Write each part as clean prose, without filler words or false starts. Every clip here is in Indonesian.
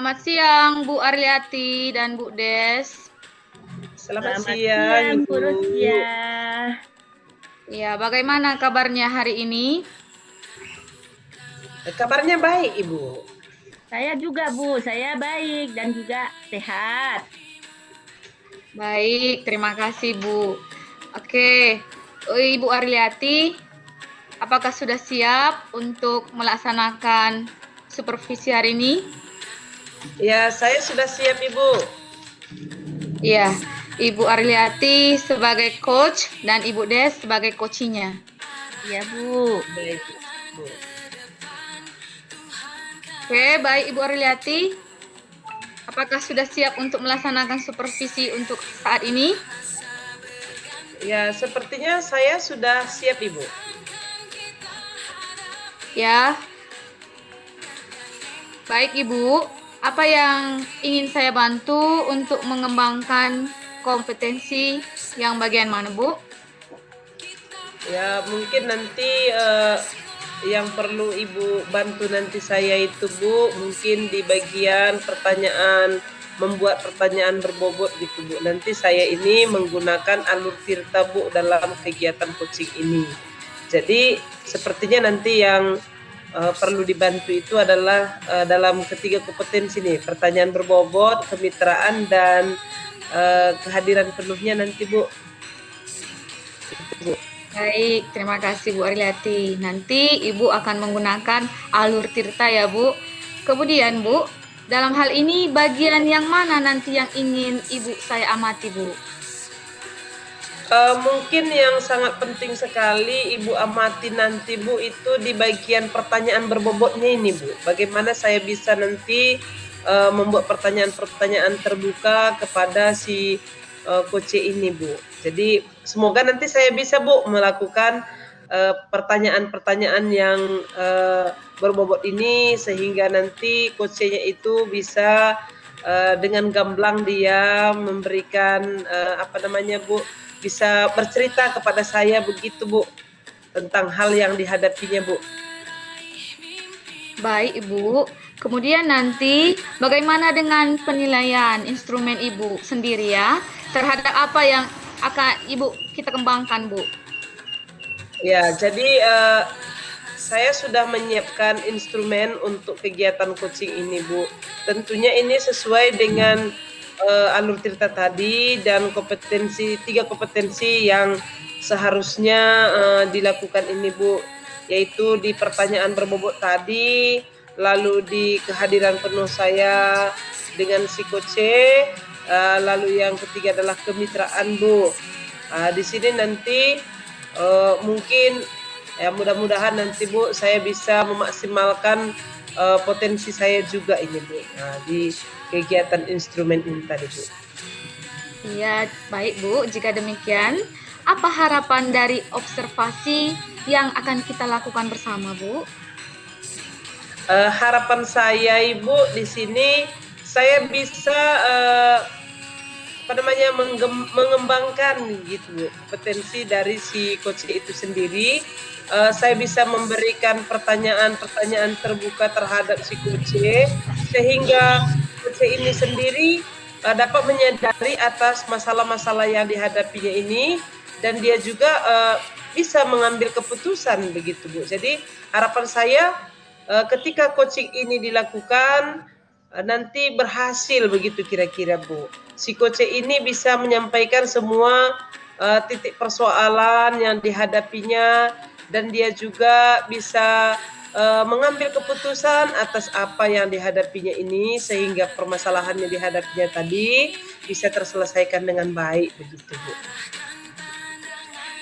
Selamat siang, Bu Arliati dan Bu Des. Selamat Selamat siang, siang, Bu Ibu. Rosia. Ya, bagaimana kabarnya hari ini? Kabarnya baik, Ibu. Saya juga, Bu. Saya baik dan juga sehat. Baik, terima kasih, Bu. Oke, Ibu Arliati, apakah sudah siap untuk melaksanakan supervisi hari ini? Ya, saya sudah siap, Ibu. Ya, Ibu Arliati sebagai coach dan Ibu Des sebagai coachingnya. Iya, Bu. Baik, Bu. Oke, baik Ibu Arliati. Apakah sudah siap untuk melaksanakan supervisi untuk saat ini? Ya, sepertinya saya sudah siap, Ibu. Ya. Baik Ibu, apa yang ingin saya bantu untuk mengembangkan kompetensi yang bagian mana, Bu? Ya, mungkin nanti yang perlu Ibu bantu nanti saya itu, Bu, mungkin di bagian pertanyaan, membuat pertanyaan berbobot gitu, Bu. Nanti saya ini menggunakan alur tirta, Bu, dalam kegiatan coaching ini. Jadi sepertinya nanti yang perlu dibantu itu adalah dalam ketiga kompetensi nih, pertanyaan berbobot, kemitraan, dan kehadiran penuhnya nanti, Bu. Itu, Bu. Baik, terima kasih Bu Arliati. Nanti Ibu akan menggunakan alur tirta ya, Bu. Kemudian, Bu, dalam hal ini bagian yang mana nanti yang ingin Ibu saya amati, Bu? Mungkin yang sangat penting sekali Ibu amati nanti, Bu, itu di bagian pertanyaan berbobotnya ini, Bu. Bagaimana saya bisa nanti membuat pertanyaan-pertanyaan terbuka kepada si coach ini, Bu. Jadi semoga nanti saya bisa, Bu, melakukan pertanyaan-pertanyaan yang berbobot ini sehingga nanti coachnya itu bisa dengan gamblang dia memberikan Bu, bisa bercerita kepada saya begitu, Bu, tentang hal yang dihadapinya, Bu. Baik, Ibu. Kemudian nanti bagaimana dengan penilaian instrumen Ibu sendiri ya terhadap apa yang akan Ibu kita kembangkan, Bu? Ya, jadi saya sudah menyiapkan instrumen untuk kegiatan coaching ini, Bu. Tentunya ini sesuai dengan alur cerita tadi dan tiga kompetensi yang seharusnya dilakukan ini, Bu, yaitu di pertanyaan berbobot tadi, lalu di kehadiran penuh saya dengan si coach, lalu yang ketiga adalah kemitraan, Bu. Di sini nanti mungkin ya mudah-mudahan nanti, Bu, saya bisa memaksimalkan potensi saya juga ini, Bu, di kegiatan instrumen ini tadi, Bu. Iya, baik Bu. Jika demikian, apa harapan dari observasi yang akan kita lakukan bersama, Bu? Harapan saya, Ibu, di sini saya bisa mengembangkan gitu, Bu, potensi dari si coach itu sendiri. Saya bisa memberikan pertanyaan-pertanyaan terbuka terhadap si coach sehingga coach ini sendiri dapat menyadari atas masalah-masalah yang dihadapinya ini dan dia juga bisa mengambil keputusan begitu, Bu. Jadi harapan saya ketika coaching ini dilakukan nanti berhasil begitu kira-kira, Bu. Si coach ini bisa menyampaikan semua titik persoalan yang dihadapinya dan dia juga bisa mengambil keputusan atas apa yang dihadapinya ini sehingga permasalahan yang dihadapinya tadi bisa terselesaikan dengan baik begitu, Bu.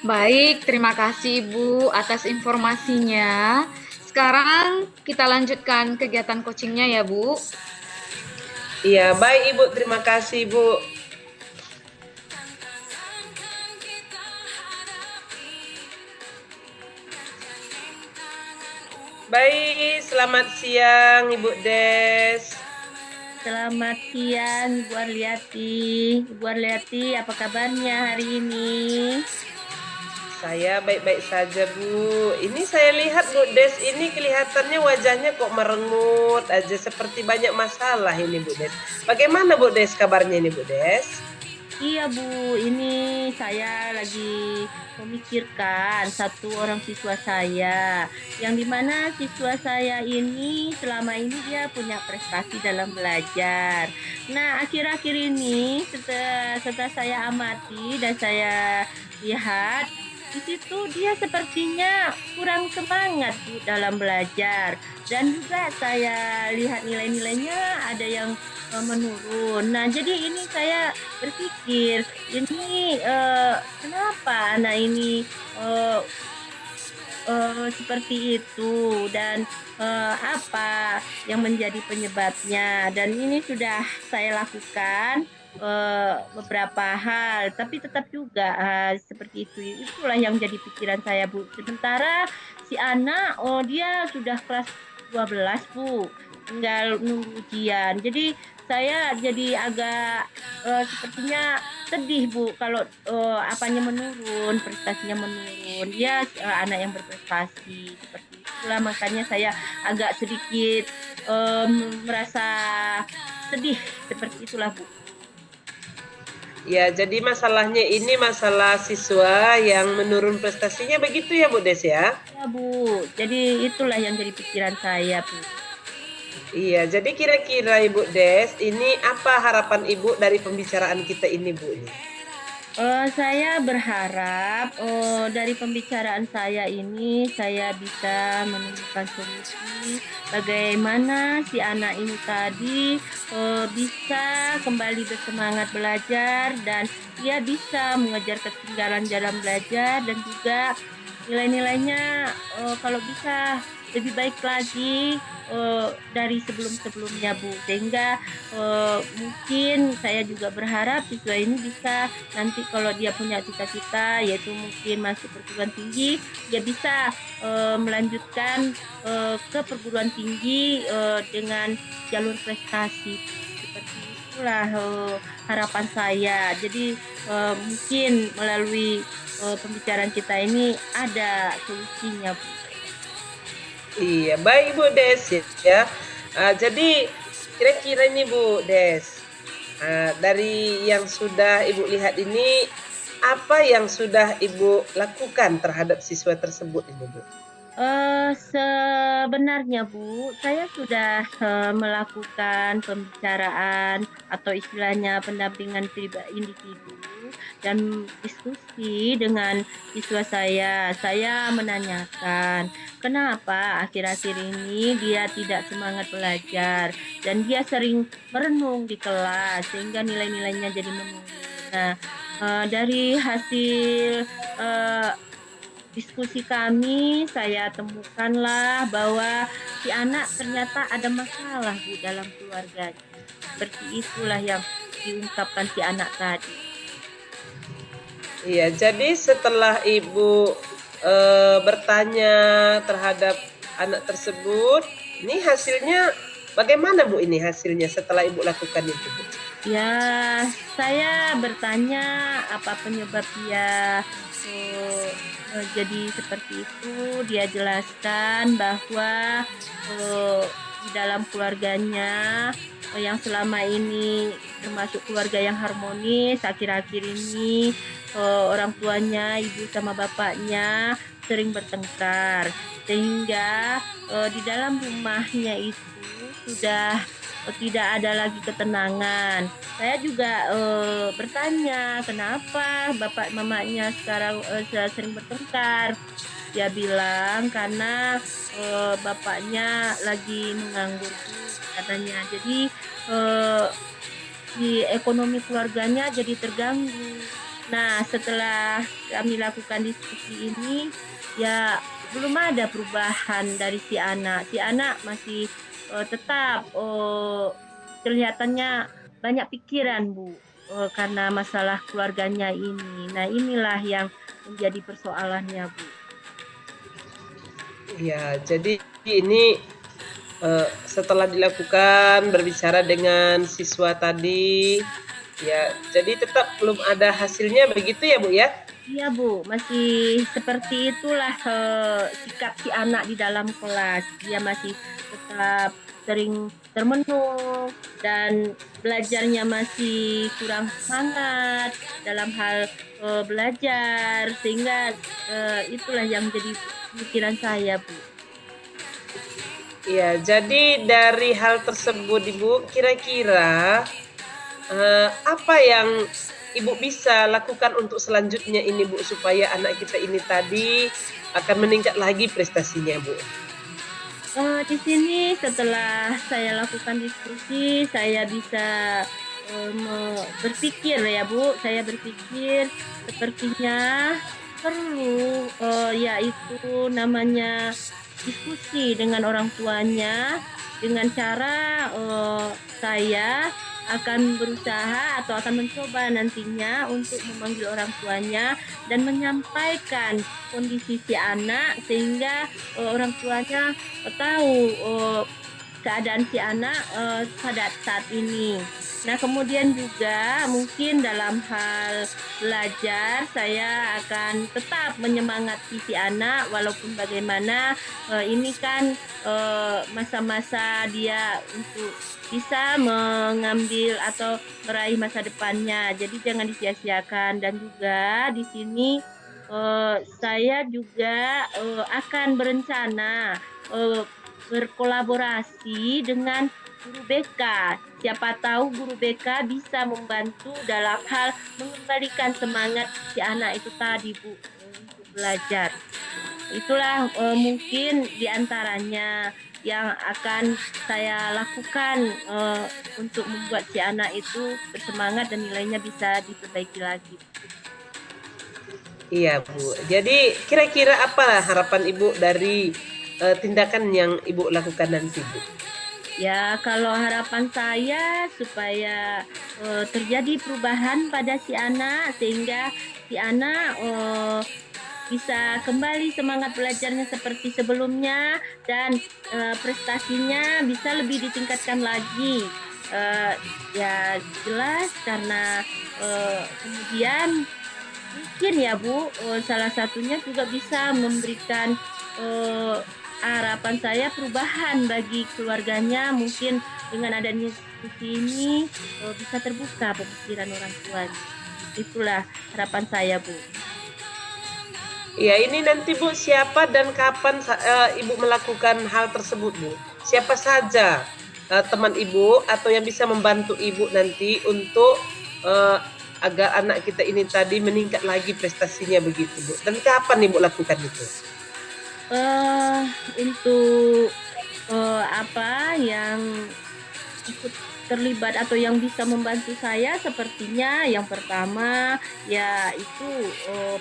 Baik, terima kasih Ibu atas informasinya. Sekarang kita lanjutkan kegiatan coachingnya ya, Bu. Iya, baik Ibu, terima kasih, Bu. Baik, selamat siang Ibu Des. Selamat siang, Ibu Arliati. Ibu Arliati, apa kabarnya hari ini? Saya baik-baik saja, Bu. Ini saya lihat Bu Des, ini kelihatannya wajahnya kok merengut aja, seperti banyak masalah ini Bu Des. Bagaimana Bu Des kabarnya ini Bu Des? Iya Bu, ini saya lagi memikirkan satu orang siswa saya, yang dimana siswa saya ini selama ini dia punya prestasi dalam belajar. Nah, akhir-akhir ini setelah saya amati dan saya lihat, di situ dia sepertinya kurang semangat Bu dalam belajar. Dan juga saya lihat nilai-nilainya ada yang menurun. Nah, jadi ini saya berpikir, ini kenapa anak ini eh, seperti itu dan apa yang menjadi penyebabnya. Dan ini sudah saya lakukan beberapa hal, tapi tetap juga seperti itu. Itulah yang jadi pikiran saya, Bu. Sementara si anak, oh dia sudah kelas 12 Bu, tinggal nunggu ujian. Jadi saya jadi agak sepertinya sedih Bu kalau apanya menurun, prestasinya menurun. Dia anak yang berprestasi seperti itulah, makanya saya agak sedikit merasa sedih seperti itulah Bu. Ya, jadi masalahnya ini masalah siswa yang menurun prestasinya begitu ya Bu Des ya? Ya Bu, jadi itulah yang jadi pikiran saya Bu. Iya, jadi kira-kira Ibu Des, ini apa harapan Ibu dari pembicaraan kita ini Bu? Saya berharap dari pembicaraan saya ini saya bisa menemukan solusi bagaimana si anak ini tadi bisa kembali bersemangat belajar dan dia bisa mengejar ketinggalan dalam belajar dan juga nilai-nilainya kalau bisa lebih baik lagi dari sebelum-sebelumnya Bu, sehingga mungkin saya juga berharap siswa ini bisa nanti kalau dia punya cita-cita yaitu mungkin masuk perguruan tinggi, dia bisa melanjutkan ke perguruan tinggi dengan jalur prestasi. Seperti itulah harapan saya. Jadi mungkin melalui pembicaraan kita ini ada solusinya Bu. Iya, baik Bu Des ya. Jadi kira-kira ini Bu Des, dari yang sudah Ibu lihat ini, apa yang sudah Ibu lakukan terhadap siswa tersebut ini Bu? Sebenarnya Bu, saya sudah melakukan pembicaraan atau istilahnya pendampingan individu dan diskusi dengan siswa saya. Saya menanyakan kenapa akhir-akhir ini dia tidak semangat belajar dan dia sering merenung di kelas sehingga nilai-nilainya jadi menurun. Nah, dari hasil eh, diskusi kami, saya temukanlah bahwa si anak ternyata ada masalah Bu dalam keluarganya. Seperti itulah yang diungkapkan si anak tadi. Iya, jadi setelah Ibu bertanya terhadap anak tersebut, ini hasilnya bagaimana Bu ini hasilnya setelah Ibu lakukan itu Bu? Ya, saya bertanya apa penyebab dia jadi seperti itu. Dia jelaskan bahwa di dalam keluarganya yang selama ini termasuk keluarga yang harmonis, akhir-akhir ini orang tuanya, ibu sama bapaknya sering bertengkar sehingga di dalam rumahnya itu sudah tidak ada lagi ketenangan. Saya juga bertanya kenapa bapak mamanya sekarang sering bertengkar. Dia bilang karena bapaknya lagi menganggur Bu, katanya. Jadi di ekonomi keluarganya jadi terganggu. Nah, setelah kami lakukan diskusi ini, ya belum ada perubahan dari si anak. Si anak masih tetap kelihatannya banyak pikiran Bu karena masalah keluarganya ini. Nah, inilah yang menjadi persoalannya Bu. Ya, jadi ini setelah dilakukan berbicara dengan siswa tadi, ya, jadi tetap belum ada hasilnya begitu ya Bu ya? Iya Bu, masih seperti itulah sikap si anak di dalam kelas. Dia masih tetap sering termenung dan belajarnya masih kurang semangat dalam hal belajar, sehingga itulah yang jadi pikiran saya Bu. Iya, jadi dari hal tersebut Ibu, kira-kira apa yang Ibu bisa lakukan untuk selanjutnya ini Bu, supaya anak kita ini tadi akan meningkat lagi prestasinya Bu? Di sini setelah saya lakukan diskusi, saya bisa berpikir ya Bu, saya berpikir sepertinya perlu yaitu namanya diskusi dengan orang tuanya dengan cara saya akan berusaha atau akan mencoba nantinya untuk memanggil orang tuanya dan menyampaikan kondisi si anak sehingga orang tuanya tahu keadaan si anak pada saat ini. Nah, kemudian juga mungkin dalam hal belajar saya akan tetap menyemangati si anak walaupun bagaimana ini kan masa-masa dia untuk bisa mengambil atau meraih masa depannya. Jadi jangan disia-siakan dan juga di sini saya juga akan berencana eh, berkolaborasi dengan guru BK. Siapa tahu guru BK bisa membantu dalam hal mengembalikan semangat si anak itu tadi, Bu, untuk belajar. Itulah mungkin diantaranya yang akan saya lakukan untuk membuat si anak itu bersemangat dan nilainya bisa diperbaiki lagi. Iya Bu, jadi kira-kira apa harapan Ibu dari tindakan yang Ibu lakukan nanti Bu? Ya, kalau harapan saya supaya terjadi perubahan pada si anak sehingga si anak bisa kembali semangat belajarnya seperti sebelumnya dan prestasinya bisa lebih ditingkatkan lagi. Eh, ya jelas karena kemudian mungkin ya Bu, salah satunya juga bisa memberikan eh, harapan saya perubahan bagi keluarganya. Mungkin dengan adanya diskusi ini bisa terbuka pemikiran orang tua. Itulah harapan saya Bu. Iya, ini nanti Bu, siapa dan kapan Ibu melakukan hal tersebut Bu? Siapa saja teman Ibu atau yang bisa membantu Ibu nanti untuk agar anak kita ini tadi meningkat lagi prestasinya begitu Bu? Dan kapan Ibu lakukan itu? eh untuk apa yang ikut terlibat atau yang bisa membantu saya sepertinya yang pertama yaitu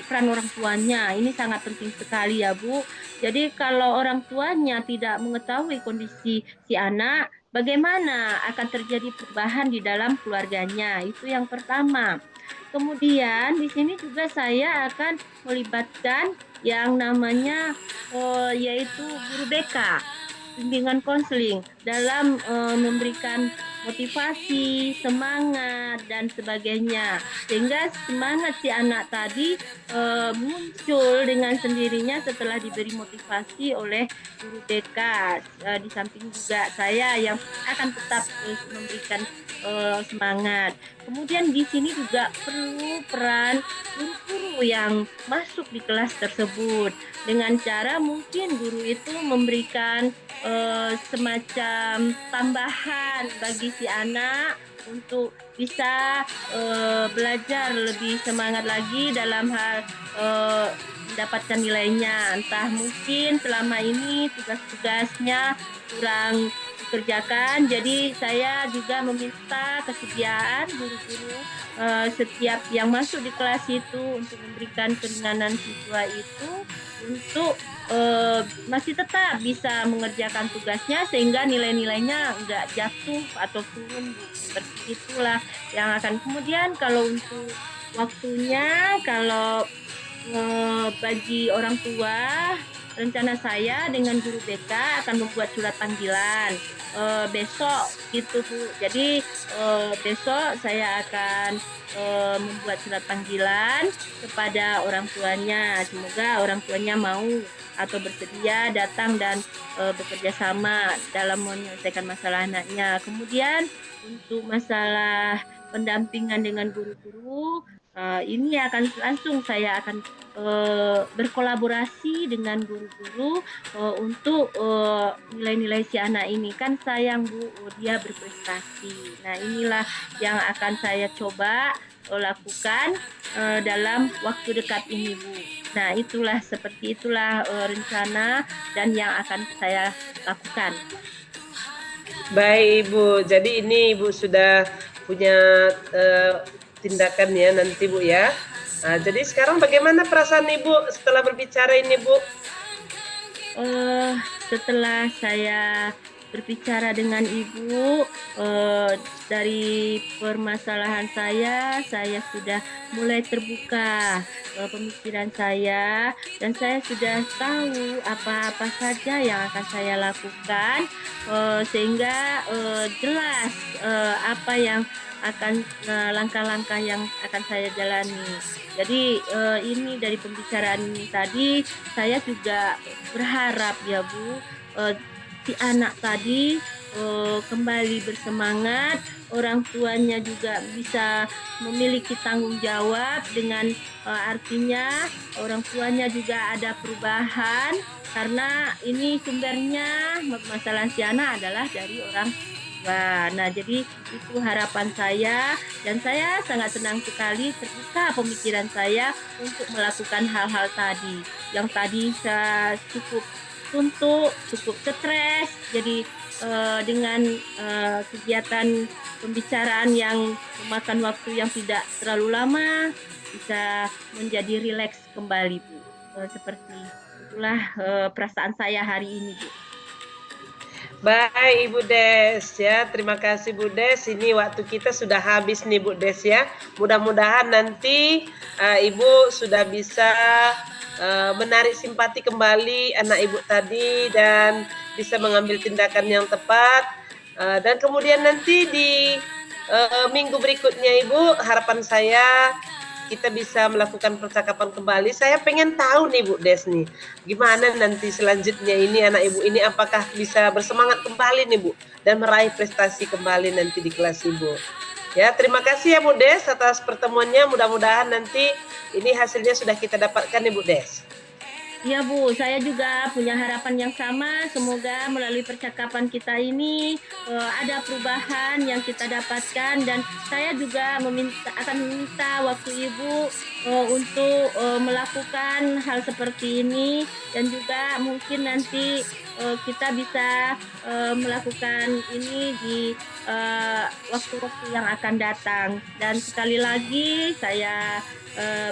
peran orang tuanya. Ini sangat penting sekali ya Bu. Jadi kalau orang tuanya tidak mengetahui kondisi si anak, bagaimana akan terjadi perubahan di dalam keluarganya? Itu yang pertama. Kemudian di sini juga saya akan melibatkan yang namanya yaitu guru BK, bimbingan konseling dalam memberikan motivasi, semangat dan sebagainya. Sehingga semangat si anak tadi muncul dengan sendirinya setelah diberi motivasi oleh guru BK. Di samping juga saya yang akan tetap memberikan semangat. Kemudian di sini juga perlu peran guru-guru yang masuk di kelas tersebut dengan cara mungkin guru itu memberikan semacam tambahan bagi si anak untuk bisa belajar lebih semangat lagi dalam hal mendapatkan nilainya. Entah mungkin selama ini tugas-tugasnya kurang dikerjakan, jadi saya juga meminta kesediaan guru-guru setiap yang masuk di kelas itu untuk memberikan keringanan siswa itu untuk masih tetap bisa mengerjakan tugasnya sehingga nilai-nilainya enggak jatuh atau turun. Seperti itulah yang akan kemudian kalau untuk waktunya kalau bagi orang tua rencana saya dengan guru BK akan membuat surat panggilan besok gitu Bu. Jadi besok saya akan membuat surat panggilan kepada orang tuanya. Semoga orang tuanya mau atau bersedia datang dan bekerja sama dalam menyelesaikan masalah anaknya. Kemudian untuk masalah pendampingan dengan guru-guru, ini akan langsung saya akan berkolaborasi dengan guru-guru untuk nilai-nilai si anak ini. Kan sayang Bu, dia berprestasi. Nah inilah yang akan saya coba lakukan dalam waktu dekat ini Bu. Nah seperti itulah rencana dan yang akan saya lakukan. Baik Ibu, jadi ini Ibu sudah punya tindakan ya nanti Bu ya. Nah, jadi sekarang bagaimana perasaan Ibu setelah berbicara ini Bu? Setelah saya berbicara dengan Ibu dari permasalahan saya sudah mulai terbuka pemikiran saya dan saya sudah tahu apa-apa saja yang akan saya lakukan sehingga jelas apa yang akan langkah-langkah yang akan saya jalani. Jadi ini dari pembicaraan ini tadi saya juga berharap ya Bu si anak tadi kembali bersemangat, orang tuanya juga bisa memiliki tanggung jawab dengan artinya orang tuanya juga ada perubahan karena ini sumbernya masalah si anak adalah dari orang tua. Nah, jadi itu harapan saya dan saya sangat senang sekali terbuka pemikiran saya untuk melakukan hal-hal tadi. Yang tadi saya cukup suntuk, cukup stres. Jadi dengan kegiatan pembicaraan yang memakan waktu yang tidak terlalu lama bisa menjadi rileks kembali Bu. Seperti itulah perasaan saya hari ini Bu. Baik Ibu Des ya, terima kasih Bu Des. Ini waktu kita sudah habis nih Bu Des ya. Mudah-mudahan nanti Ibu sudah bisa menarik simpati kembali anak Ibu tadi dan bisa mengambil tindakan yang tepat. Dan kemudian nanti di minggu berikutnya Ibu, harapan saya kita bisa melakukan percakapan kembali. Saya pengen tahu nih Bu Des nih, gimana nanti selanjutnya ini anak Ibu ini apakah bisa bersemangat kembali nih Bu dan meraih prestasi kembali nanti di kelas Ibu. Ya, terima kasih ya Bu Des atas pertemuannya. Mudah-mudahan nanti ini hasilnya sudah kita dapatkan nih Bu Des. Ya Bu, saya juga punya harapan yang sama. Semoga melalui percakapan kita ini ada perubahan yang kita dapatkan dan saya juga akan meminta waktu Ibu untuk melakukan hal seperti ini dan juga mungkin nanti kita bisa melakukan ini di waktu-waktu yang akan datang. Dan sekali lagi saya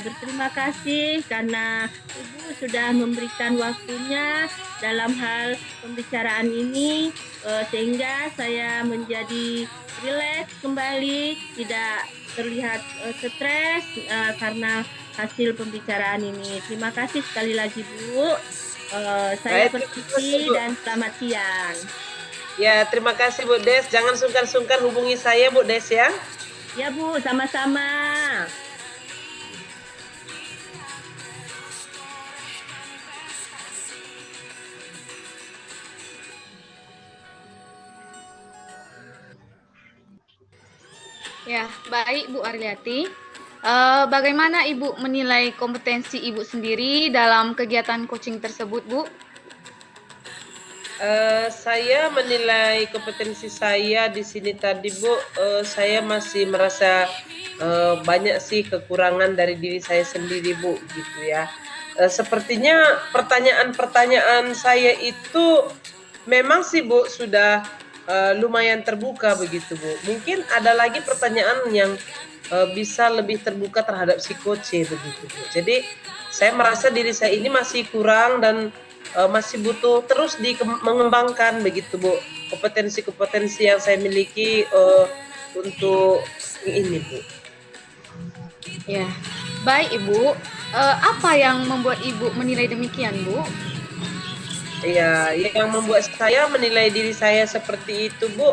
berterima kasih karena Ibu sudah memberikan waktunya dalam hal pembicaraan ini sehingga saya menjadi rileks kembali, tidak terlihat stres karena hasil pembicaraan ini. Terima kasih sekali lagi Bu. Saya permisi dan selamat siang. Ya, terima kasih Bu Des. Jangan sungkan-sungkan hubungi saya Bu Des ya. Ya Bu, sama-sama. Ya, baik Bu Arliati. Bagaimana Ibu menilai kompetensi Ibu sendiri dalam kegiatan coaching tersebut, Bu? Saya menilai kompetensi saya di sini tadi Bu, saya masih merasa banyak sih kekurangan dari diri saya sendiri Bu, gitu ya. Sepertinya pertanyaan-pertanyaan saya itu memang sih Bu sudah lumayan terbuka begitu Bu. Mungkin ada lagi pertanyaan yang bisa lebih terbuka terhadap si coach begitu Bu. Jadi saya merasa diri saya ini masih kurang dan masih butuh terus mengembangkan begitu Bu, kompetensi-kompetensi yang saya miliki untuk ini Bu. Ya, baik Ibu. Apa yang membuat Ibu menilai demikian Bu? Ya, yang membuat saya menilai diri saya seperti itu, Bu.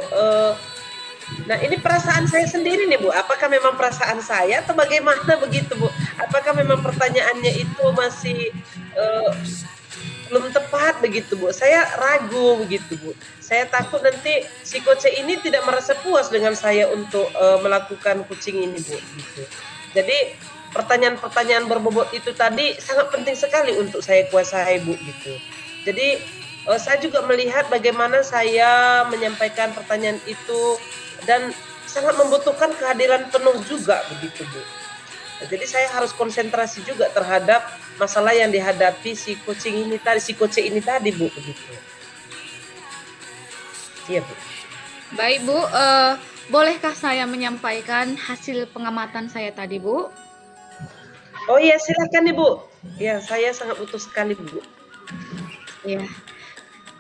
Nah, ini perasaan saya sendiri nih, Bu. Apakah memang perasaan saya atau bagaimana begitu, Bu? Apakah memang pertanyaannya itu masih belum tepat begitu, Bu? Saya ragu begitu, Bu. Saya takut nanti si coach ini tidak merasa puas dengan saya untuk melakukan coaching ini, Bu. Gitu. Jadi pertanyaan-pertanyaan berbobot itu tadi sangat penting sekali untuk saya kuasai, Bu. Gitu. Jadi saya juga melihat bagaimana saya menyampaikan pertanyaan itu dan sangat membutuhkan kehadiran penuh juga begitu, Bu. Jadi saya harus konsentrasi juga terhadap masalah yang dihadapi si coach ini tadi, Bu, begitu. Iya, Bu. Baik, Bu. Bolehkah saya menyampaikan hasil pengamatan saya tadi, Bu? Oh iya, silakan Ibu. Ya, saya sangat butuh sekali, Bu. Ya.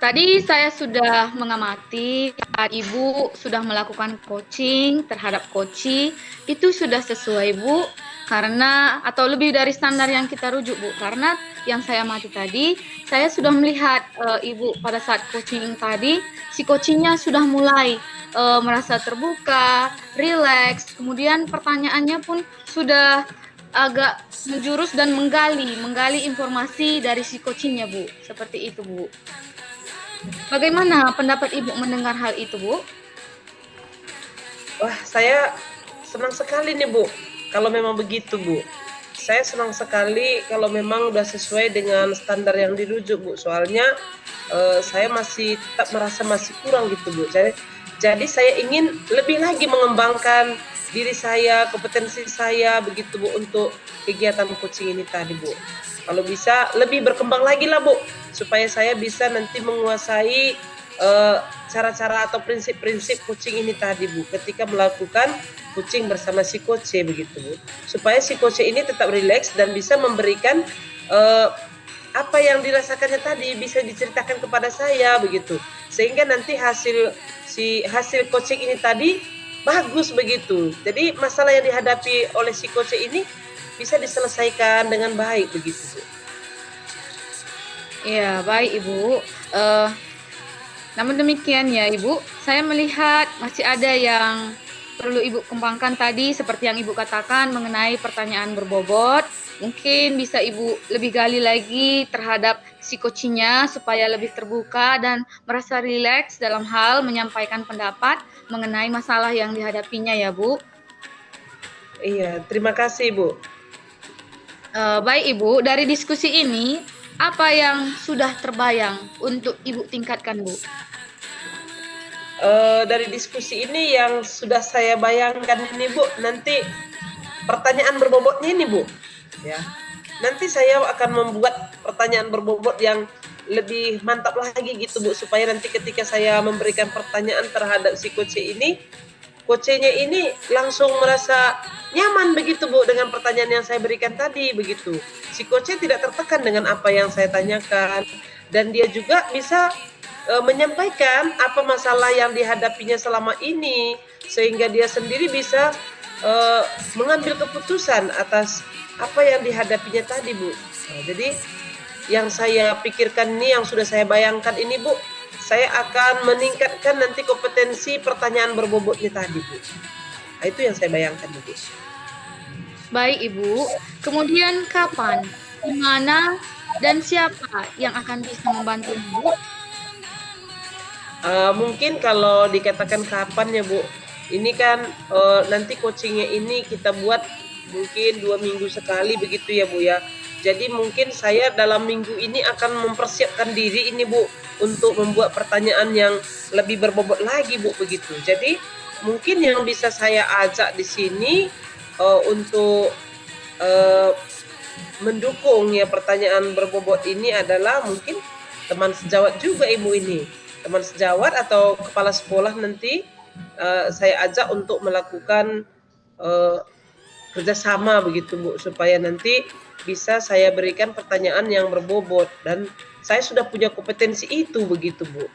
Tadi saya sudah mengamati saat Ibu sudah melakukan coaching terhadap coachee, itu sudah sesuai, Bu, karena atau lebih dari standar yang kita rujuk, Bu. Karena yang saya amati tadi, saya sudah melihat Ibu pada saat coaching tadi, si coachingnya sudah mulai merasa terbuka, rileks, kemudian pertanyaannya pun sudah agak menjurus dan menggali informasi dari si coachingnya, Bu. Seperti itu, Bu. Bagaimana pendapat Ibu mendengar hal itu, Bu? Wah, saya senang sekali nih, Bu. Kalau memang begitu, Bu. Saya senang sekali kalau memang udah sesuai dengan standar yang dirujuk, Bu. Soalnya saya masih tetap merasa masih kurang gitu, Bu. Jadi saya ingin lebih lagi mengembangkan diri saya, kompetensi saya begitu, Bu, untuk kegiatan coaching ini tadi, Bu. Kalau bisa lebih berkembang lagi lah, Bu, supaya saya bisa nanti menguasai cara-cara atau prinsip-prinsip coaching ini tadi, Bu, ketika melakukan coaching bersama si coach begitu, Bu. Supaya si coach ini tetap rileks dan bisa memberikan apa yang dirasakannya tadi bisa diceritakan kepada saya begitu. Sehingga nanti hasil coaching ini tadi bagus begitu. Jadi masalah yang dihadapi oleh si coach ini bisa diselesaikan dengan baik begitu, Bu. Ya, baik, Ibu. Namun demikian ya, Ibu, saya melihat masih ada yang perlu Ibu kembangkan tadi seperti yang Ibu katakan mengenai pertanyaan berbobot. Mungkin bisa Ibu lebih gali lagi terhadap si coachingnya supaya lebih terbuka dan merasa rileks dalam hal menyampaikan pendapat mengenai masalah yang dihadapinya ya, Bu. Iya, terima kasih, Bu. Baik, Ibu, dari diskusi ini apa yang sudah terbayang untuk Ibu tingkatkan, Bu? Dari diskusi ini yang sudah saya bayangkan ini, Bu, nanti pertanyaan berbobotnya ini, Bu, ya. Nanti saya akan membuat pertanyaan berbobot yang lebih mantap lagi gitu, Bu, supaya nanti ketika saya memberikan pertanyaan terhadap si coachnya ini langsung merasa nyaman begitu, Bu, dengan pertanyaan yang saya berikan tadi begitu. Si coachnya tidak tertekan dengan apa yang saya tanyakan dan dia juga bisa menyampaikan apa masalah yang dihadapinya selama ini sehingga dia sendiri bisa mengambil keputusan atas apa yang dihadapinya tadi, Bu. Nah, jadi yang saya pikirkan ini, yang sudah saya bayangkan ini, Bu, saya akan meningkatkan nanti kompetensi pertanyaan berbobotnya tadi, Bu. Nah, itu yang saya bayangkan, Bu. Baik, Ibu. Kemudian kapan, di mana, dan siapa yang akan bisa membantu Ibu? Mungkin kalau dikatakan kapan ya, Bu, ini kan nanti coachingnya ini kita buat mungkin 2 minggu sekali begitu ya, Bu, ya. Jadi mungkin saya dalam minggu ini akan mempersiapkan diri ini, Bu, untuk membuat pertanyaan yang lebih berbobot lagi, Bu, begitu. Jadi mungkin yang bisa saya ajak di sini untuk mendukung ya pertanyaan berbobot ini adalah mungkin teman sejawat juga, Ibu ini. Teman sejawat atau kepala sekolah nanti saya ajak untuk melakukan kerjasama begitu, Bu, supaya nanti bisa saya berikan pertanyaan yang berbobot dan saya sudah punya kompetensi itu begitu, Bu.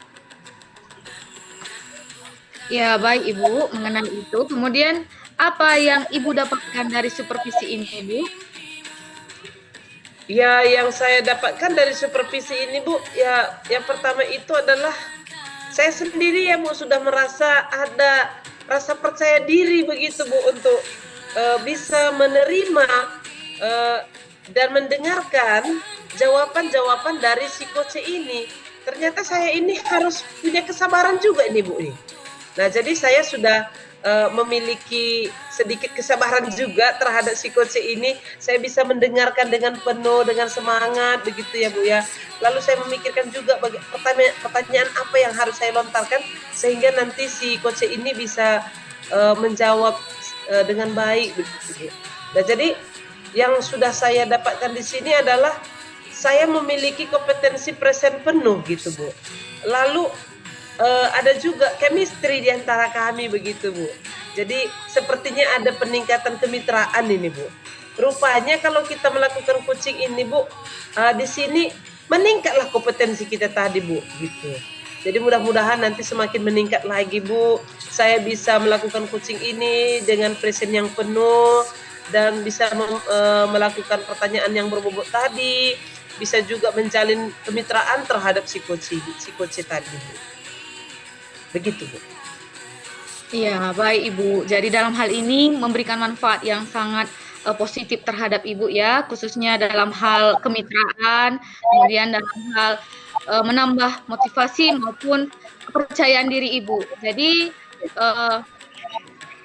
Ya, baik, Ibu, mengenai itu. Kemudian apa yang Ibu dapatkan dari supervisi ini, Bu? Ya, yang saya dapatkan dari supervisi ini, Bu, ya yang pertama itu adalah saya sendiri ya, Bu, sudah merasa ada rasa percaya diri begitu, Bu, untuk bisa menerima dan mendengarkan jawaban-jawaban dari si coach ini. Ternyata saya ini harus punya kesabaran juga ini, Bu, nih. Nah, jadi saya sudah memiliki sedikit kesabaran juga terhadap si coach ini. Saya bisa mendengarkan dengan penuh, dengan semangat begitu ya, Bu, ya. Lalu saya memikirkan juga pertanyaan apa yang harus saya lontarkan sehingga nanti si coach ini bisa menjawab dengan baik begitu, Bu. Nah, jadi yang sudah saya dapatkan di sini adalah saya memiliki kompetensi present penuh gitu, Bu. Lalu ada juga chemistry di antara kami begitu, Bu. Jadi sepertinya ada peningkatan kemitraan ini, Bu. Rupanya kalau kita melakukan coaching ini, Bu, di sini meningkatlah kompetensi kita tadi, Bu, gitu. Jadi mudah-mudahan nanti semakin meningkat lagi, Bu. Saya bisa melakukan coaching ini dengan present yang penuh dan bisa melakukan pertanyaan yang berbobot tadi, bisa juga menjalin kemitraan terhadap si coach tadi, Bu. Begitu, Bu. Iya, baik Ibu. Jadi dalam hal ini memberikan manfaat yang sangat positif terhadap Ibu ya, khususnya dalam hal kemitraan, kemudian dalam hal menambah motivasi maupun kepercayaan diri Ibu. Jadi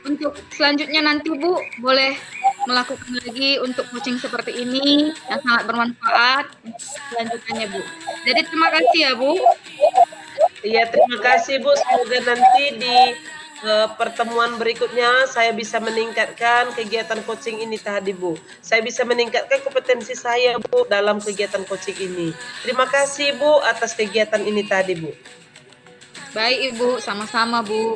untuk selanjutnya nanti Bu boleh melakukan lagi untuk coaching seperti ini yang sangat bermanfaat selanjutnya Bu. Jadi terima kasih ya Bu. Iya, terima kasih Bu. Semoga nanti di pertemuan berikutnya saya bisa meningkatkan kegiatan coaching ini tadi, Bu. Saya bisa meningkatkan kompetensi saya, Bu, dalam kegiatan coaching ini. Terima kasih, Bu, atas kegiatan ini tadi, Bu. Baik Ibu, sama-sama Bu.